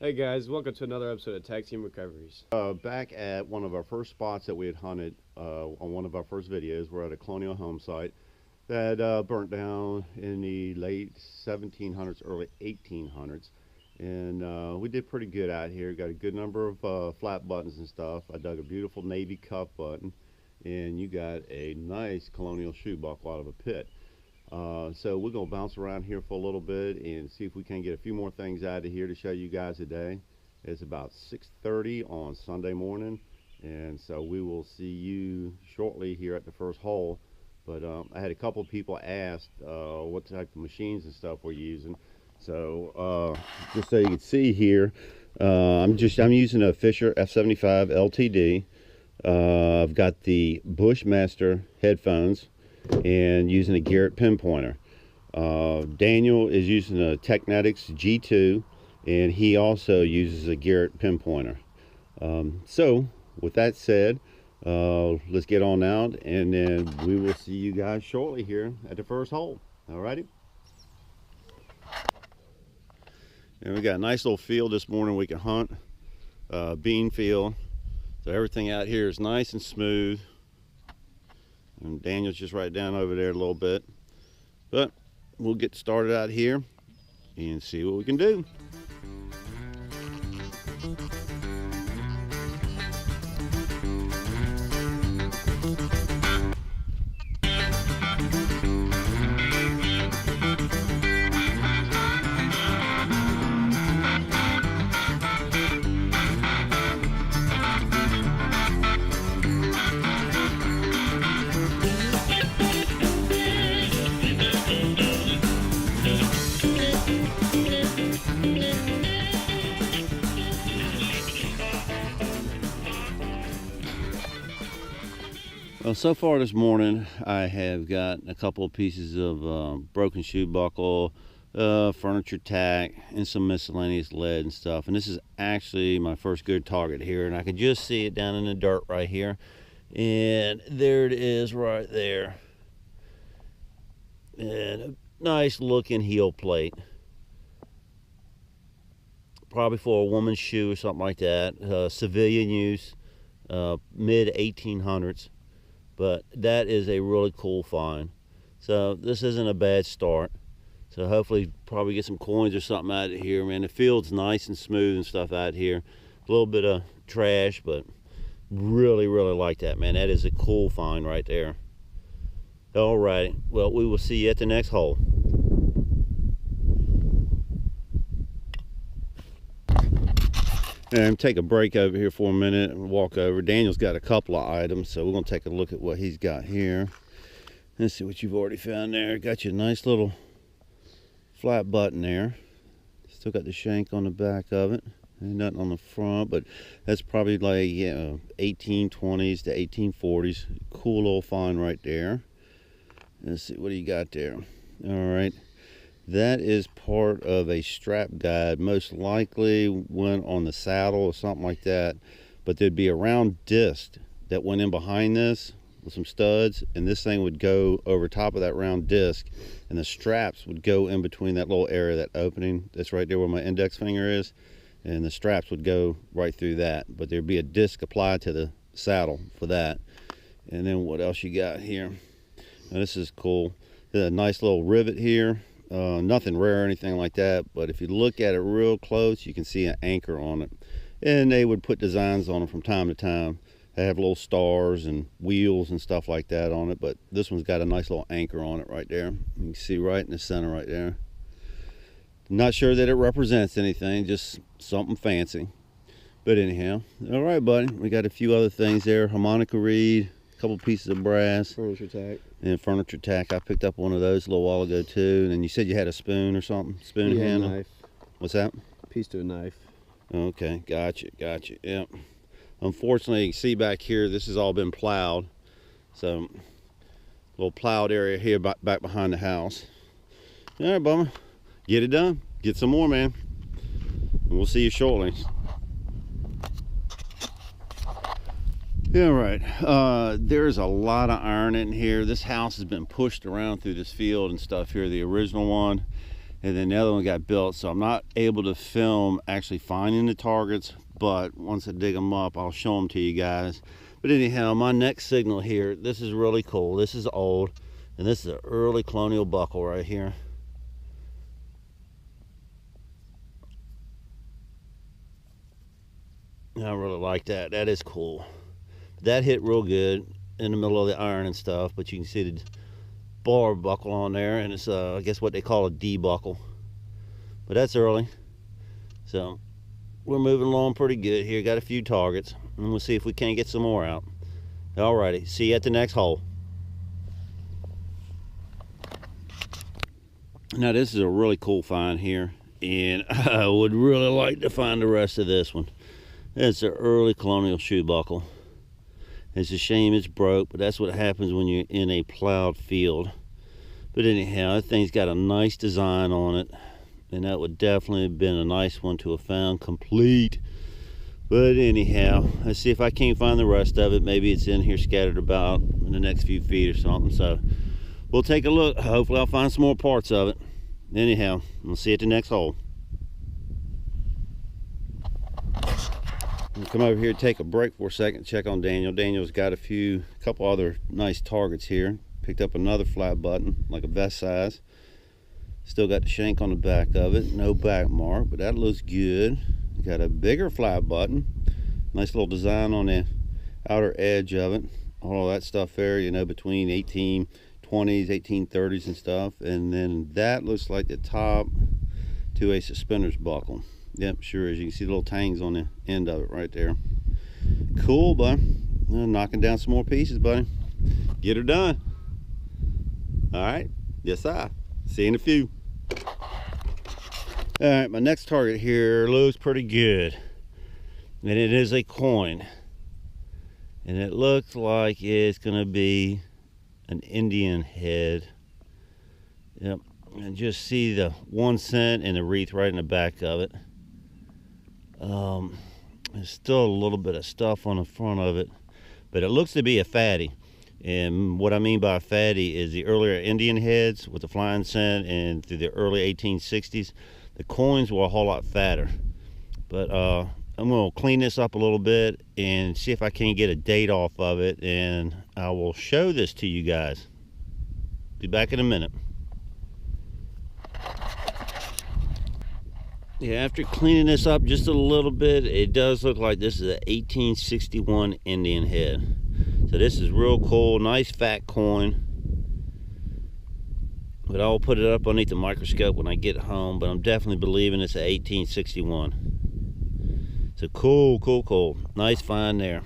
Hey guys, welcome to another episode of Tag-Team Recoveries. Back at one of our first spots that we had hunted on one of our first videos, we're at a Colonial home site that burnt down in the late 1700s, early 1800s. And we did pretty good out here. Got a good number of flat buttons and stuff. I dug a beautiful navy cuff button, and you got a nice Colonial shoe buckle out of a pit. So we're going to bounce around here for a little bit and see if we can get a few more things out of here to show you guys today. It's about 6:30 on Sunday morning, and so we will see you shortly here at the first hole. But I had a couple of people ask what type of machines and stuff we're using. So just so you can see here, I'm using a Fisher F75 LTD. I've got the Bushmaster headphones and using a Garrett pinpointer. Daniel is using a Technetics G2, and he also uses a Garrett pinpointer. So with that said, let's get on out, and then we will see you guys shortly here at the first hole. Alrighty. And we got a nice little field this morning we can hunt, bean field. So everything out here is nice and smooth. And Daniel's just right down over there a little bit. But we'll get started out here and see what we can do. Well, so far this morning, I have got a couple of pieces of broken shoe buckle, furniture tack, and some miscellaneous lead and stuff. And this is actually my first good target here, and I can just see it down in the dirt right here. And there it is right there. And a nice looking heel plate. Probably for a woman's shoe or something like that. Civilian use, mid 1800s. But that is a really cool find. So this isn't a bad start. So hopefully probably get some coins or something out of here, man. The field's nice and smooth and stuff out here. A little bit of trash, but really like that, man. That is a cool find right there. All right, well, we will see you at the next hole. And take a break over here for a minute and walk over. Daniel's got a couple of items, so we're going to take a look at what he's got here. Let's see what you've already found there. Got you a nice little flat button there. Still got the shank on the back of it. Ain't nothing on the front, but that's probably like 1820s to 1840s. Cool little find right there. Let's see, what do you got there? All right. That is part of a strap guide, most likely went on the saddle or something like that. But there'd be a round disc that went in behind this with some studs, and this thing would go over top of that round disc, and the straps would go in between that little area, that opening that's right there where my index finger is, and the straps would go right through that. But there'd be a disc applied to the saddle for that. And then what else you got here? Now, this is cool. There's a nice little rivet here. Nothing rare or anything like that, but if you look at it real close, you can see an anchor on it. And they would put designs on them from time to time. They have little stars and wheels and stuff like that on it, but this one's got a nice little anchor on it right there. You can see right in the center right there. Not sure that it represents anything, just something fancy. But anyhow, all right, buddy. We got a few other things there. Harmonica reed, a couple pieces of brass. Furniture tack. And furniture tack. I picked up one of those a little while ago too. And then you said you had a spoon or something? Spoon handle? Knife. What's that? Piece to a knife. Okay, gotcha. Yep. Unfortunately, you can see back here, this has all been plowed. So, little plowed area here back behind the house. All right, Bummer. Get it done. Get some more, man. And we'll see you shortly. Yeah, right. There's a lot of iron in here. This house has been pushed around through this field and stuff here, the original one. and then the other one got built, so I'm not able to film actually finding the targets, but once I dig them up, I'll show them to you guys. But anyhow, my next signal here, this is really cool. This is old, and this is an early Colonial buckle right here. I really like that. That is cool. That hit real good in the middle of the iron and stuff, but you can see the bar buckle on there, and it's I guess what they call a D buckle. But that's early, so we're moving along pretty good here. Got a few targets, and we'll see if we can't get some more out. Alrighty, see you at the next hole. Now this is a really cool find here, and I would really like to find the rest of this one. It's an early Colonial shoe buckle. It's a shame it's broke, but that's what happens when you're in a plowed field. But anyhow, that thing's got a nice design on it, and that would definitely have been a nice one to have found complete. But anyhow, let's see if I can't find the rest of it. Maybe it's in here scattered about in the next few feet or something. So we'll take a look. Hopefully I'll find some more parts of it. Anyhow, we'll see you at the next hole. We'll come over here, take a break for a second, check on Daniel. Daniel's got a couple other nice targets here. Picked up another flat button, like a vest size. Still got the shank on the back of it, no back mark, but that looks good. Got a bigger flat button, nice little design on the outer edge of it. All that stuff there, you know, between 1820s, 1830s and stuff. And then that looks like the top to a suspenders buckle. Yep, sure is. You can see the little tangs on the end of it right there. Cool, bud. Knocking down some more pieces, buddy. Get her done. All right. Yes, sir. See you in a few. All right, my next target here looks pretty good. And it is a coin. And it looks like it's going to be an Indian head. Yep. And just see the 1 cent and the wreath right in the back of it. There's still a little bit of stuff on the front of it, but it looks to be a fatty. And what I mean by a fatty is the earlier Indian heads with the flying cent, and through the early 1860s, the coins were a whole lot fatter. But I'm going to clean this up a little bit and see if I can get a date off of it, and I will show this to you guys. Be back in a minute. Yeah, after cleaning this up just a little bit, it does look like this is an 1861 Indian head. So this is real cool, nice fat coin. But I'll put it up underneath the microscope when I get home, but I'm definitely believing it's an 1861. So cool, cool, cool. Nice find there.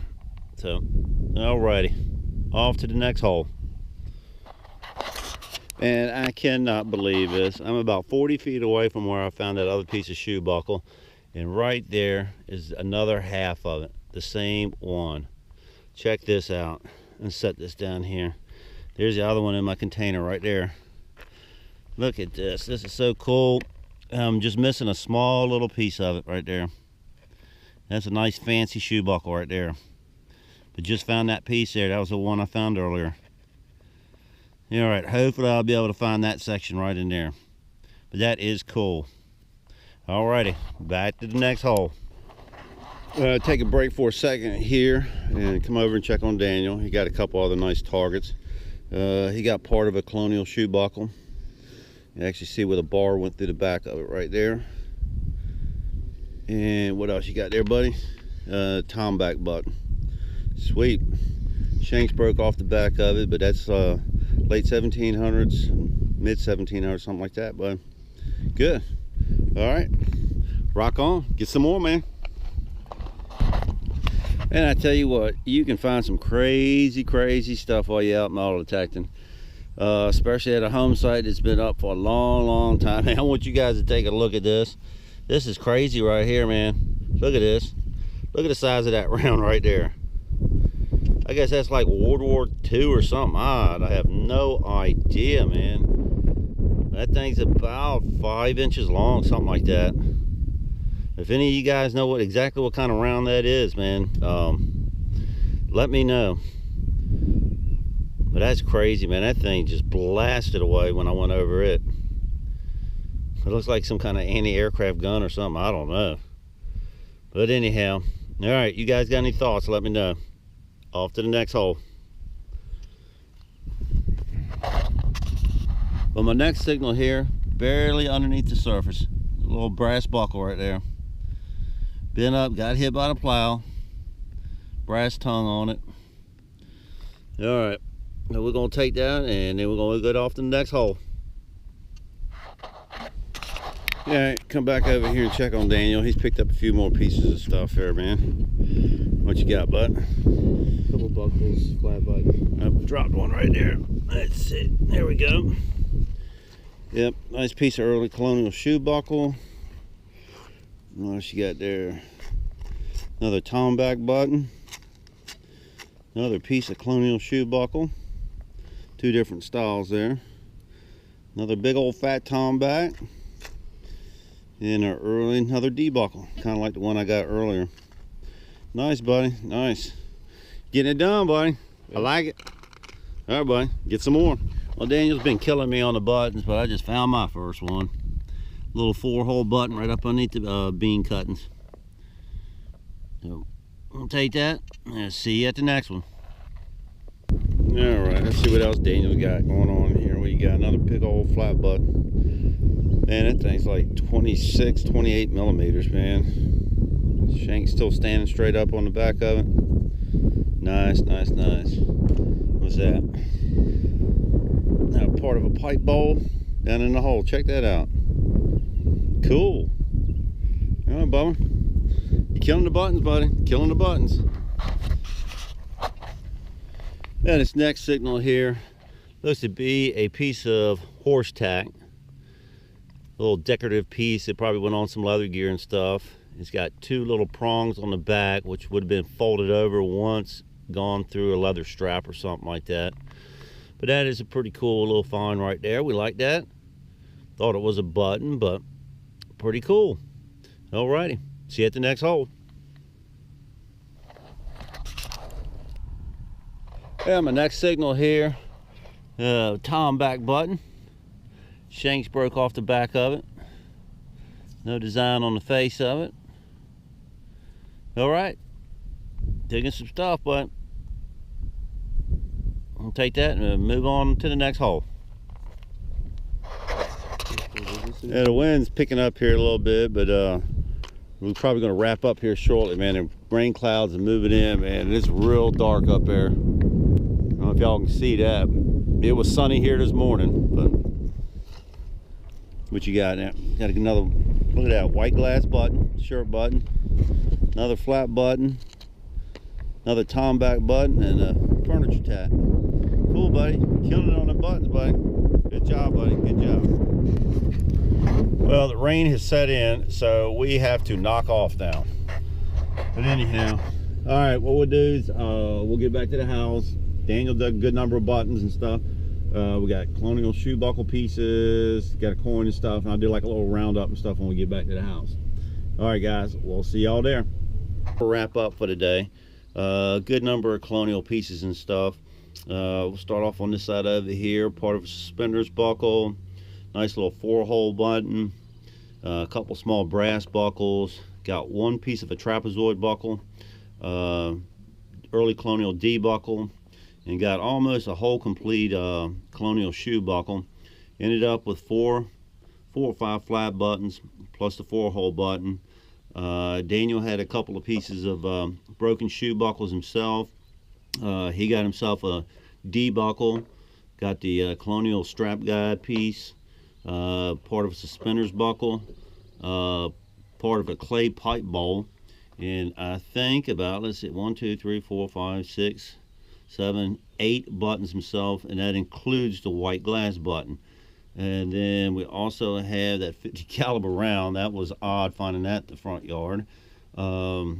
So, alrighty, off to the next hole. And I cannot believe this. I'm about 40 feet away from where I found that other piece of shoe buckle. And right there is another half of it. The same one. Check this out. And set this down here. There's the other one in my container right there. Look at this. This is so cool. I'm just missing a small little piece of it right there. That's a nice fancy shoe buckle right there. But just found that piece there. That was the one I found earlier. All right, hopefully I'll be able to find that section right in there. But that is cool. Alrighty, back to the next hole. Take a break for a second here and come over and check on Daniel. He got a couple other nice targets. He got part of a Colonial shoe buckle. You actually see where the bar went through the back of it right there. And what else you got there, buddy? Tomback button. Sweet. Shanks broke off the back of it, but that's late 1700s, mid 1700s, something like that, bud. Good. All right, rock on. Get some more, man. And I tell you what, you can find some crazy stuff while you're out metal detecting, especially at a home site that's been up for a long time. I want you guys to take a look at this. This is crazy right here, man. Look at this. Look at the size of that round right there. I guess that's like World War II or something odd. I have no idea, man. That thing's about 5 inches long, something like that. If any of you guys know exactly what kind of round that is, man, let me know. But that's crazy, man. That thing just blasted away when I went over it. It looks like some kind of anti-aircraft gun or something. I don't know. But anyhow, all right, you guys got any thoughts? Let me know. Off to the next hole. Well, my next signal here, barely underneath the surface. A little brass buckle right there. Been up, got hit by the plow. Brass tongue on it. All right, now we're gonna take that and then we're gonna go off to the next hole. All right, come back over here and check on Daniel. He's picked up a few more pieces of stuff here, man. What you got, bud? Couple buckles, flat button. I dropped one right there. That's it. There we go. Yep, nice piece of early Colonial shoe buckle. What else you got there? Another tomback button. Another piece of Colonial shoe buckle. Two different styles there. Another big old fat tomback. And another D buckle, kind of like the one I got earlier. Nice, buddy, nice. Getting it done, buddy. I like it. All right, buddy, get some more. Well, Daniel's been killing me on the buttons, but I just found my first one. Little 4-hole button right up underneath the bean cuttings. So, I'll take that and see you at the next one. All right, let's see what else Daniel got going on here. We got another big old flat button. Man, that thing's like 26, 28 millimeters, man. Shank's still standing straight up on the back of it. Nice, nice, nice. What's that? Now part of a pipe bowl down in the hole. Check that out. Cool. All right, Bubba. You're killing the buttons, buddy. Killing the buttons. And this next signal here looks to be a piece of horse tack. A little decorative piece. It probably went on some leather gear and stuff. It's got two little prongs on the back, which would have been folded over once gone through a leather strap or something like that. But that is a pretty cool little find right there. We like that. Thought it was a button, but pretty cool. Alrighty, see you at the next hole. Yeah, my next signal here, tomback button. Shanks broke off the back of it. No design on the face of it. All right, digging some stuff, but I'll take that and move on to the next hole. Yeah, the wind's picking up here a little bit, but we're probably going to wrap up here shortly, man. The rain clouds are moving in, man, and it's real dark up there. I don't know if y'all can see that. It was sunny here this morning, but what you got now? Got another, look at that, white glass button, shirt button, another flat button, another tomback button, and a furniture tack. Cool, buddy. Killing it on the buttons, buddy. Good job, buddy. Good job. Well, the rain has set in, so we have to knock off now. But anyhow, all right, what we'll do is we'll get back to the house. Daniel dug a good number of buttons and stuff. We got Colonial shoe buckle pieces, got a coin and stuff, and I'll do like a little roundup and stuff when we get back to the house. All right, guys, we'll see y'all there. We'll wrap up for today. Good number of Colonial pieces and stuff. We'll start off on this side over here, part of a suspenders buckle, nice little 4-hole button, a couple small brass buckles, got one piece of a trapezoid buckle, early Colonial D buckle, and got almost a whole complete Colonial shoe buckle. Ended up with four or five flat buttons plus the 4-hole button. Daniel had a couple of pieces of broken shoe buckles himself. He got himself a D buckle, got the Colonial strap guide piece, part of a suspenders buckle, part of a clay pipe bowl, and I think about, let's see, 1, 2, 3, 4, 5, 6, 7, 8 buttons himself, and that includes the white glass button. And then we also have that 50 caliber round. That was odd finding that in the front yard. A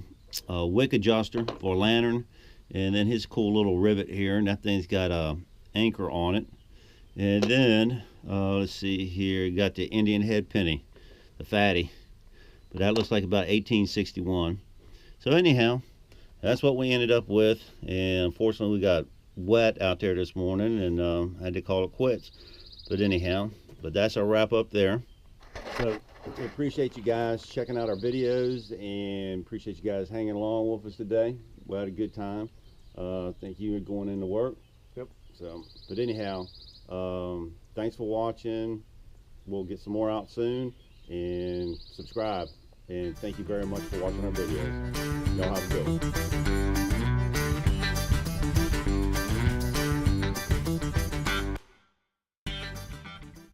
wick adjuster for a lantern, and then his cool little rivet here, and that thing's got a anchor on it. And then let's see here, you got the Indian head penny, the fatty, but that looks like about 1861. So anyhow, that's what we ended up with, and unfortunately we got wet out there this morning and had to call it quits. But anyhow, that's our wrap up there. So we appreciate you guys checking out our videos, and appreciate you guys hanging along with us today. We had a good time. Thank you for going into work. Yep. So, but anyhow, thanks for watching. We'll get some more out soon, and subscribe. And thank you very much for watching our videos. Y'all have a good one.